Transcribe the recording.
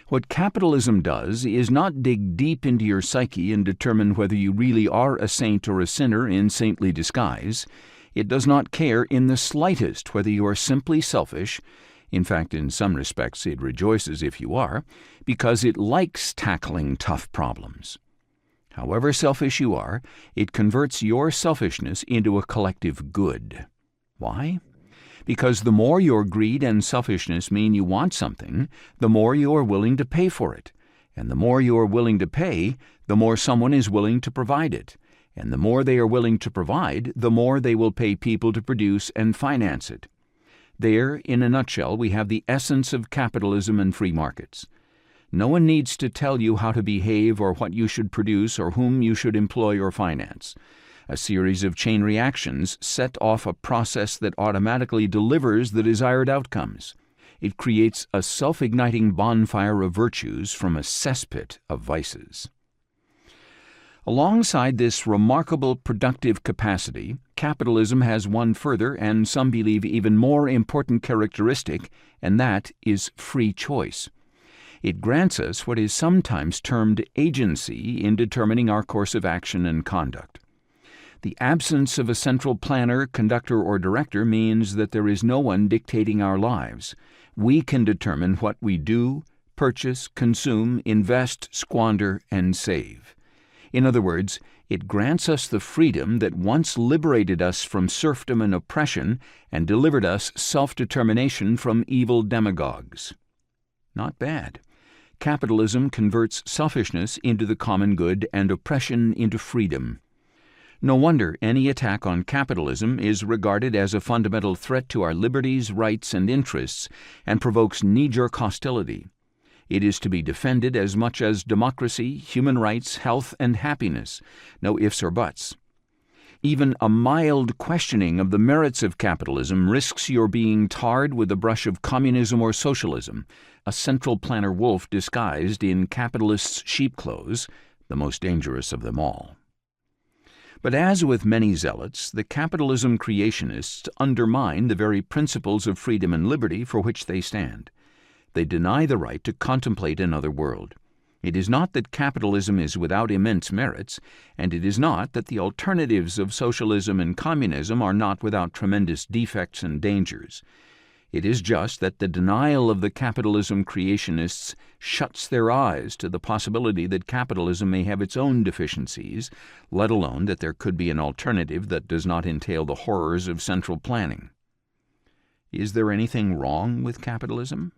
What capitalism does is not dig deep into your psyche and determine whether you really are a saint or a sinner in saintly disguise. It does not care in the slightest whether you are simply selfish. In fact, in some respects, it rejoices if you are, because it likes tackling tough problems. However selfish you are, it converts your selfishness into a collective good. Why? Because the more your greed and selfishness mean you want something, the more you are willing to pay for it. And the more you are willing to pay, the more someone is willing to provide it. And the more they are willing to provide, the more they will pay people to produce and finance it. There, in a nutshell, we have the essence of capitalism and free markets. No one needs to tell you how to behave or what you should produce or whom you should employ or finance. A series of chain reactions set off a process that automatically delivers the desired outcomes. It creates a self-igniting bonfire of virtues from a cesspit of vices. Alongside this remarkable productive capacity, capitalism has one further and some believe even more important characteristic, and that is free choice. It grants us what is sometimes termed agency in determining our course of action and conduct. The absence of a central planner, conductor, or director means that there is no one dictating our lives. We can determine what we do, purchase, consume, invest, squander, and save. In other words, it grants us the freedom that once liberated us from serfdom and oppression and delivered us self-determination from evil demagogues. Not bad. Capitalism converts selfishness into the common good and oppression into freedom. No wonder any attack on capitalism is regarded as a fundamental threat to our liberties, rights, and interests and provokes knee-jerk hostility. It is to be defended as much as democracy, human rights, health, and happiness. No ifs or buts. Even a mild questioning of the merits of capitalism risks your being tarred with the brush of communism or socialism, a central planner wolf disguised in capitalist's sheepclothes, the most dangerous of them all. But as with many zealots, the capitalism creationists undermine the very principles of freedom and liberty for which they stand. They deny the right to contemplate another world. It is not that capitalism is without immense merits, and it is not that the alternatives of socialism and communism are not without tremendous defects and dangers. It is just that the denial of the capitalism creationists shuts their eyes to the possibility that capitalism may have its own deficiencies, let alone that there could be an alternative that does not entail the horrors of central planning. Is there anything wrong with capitalism?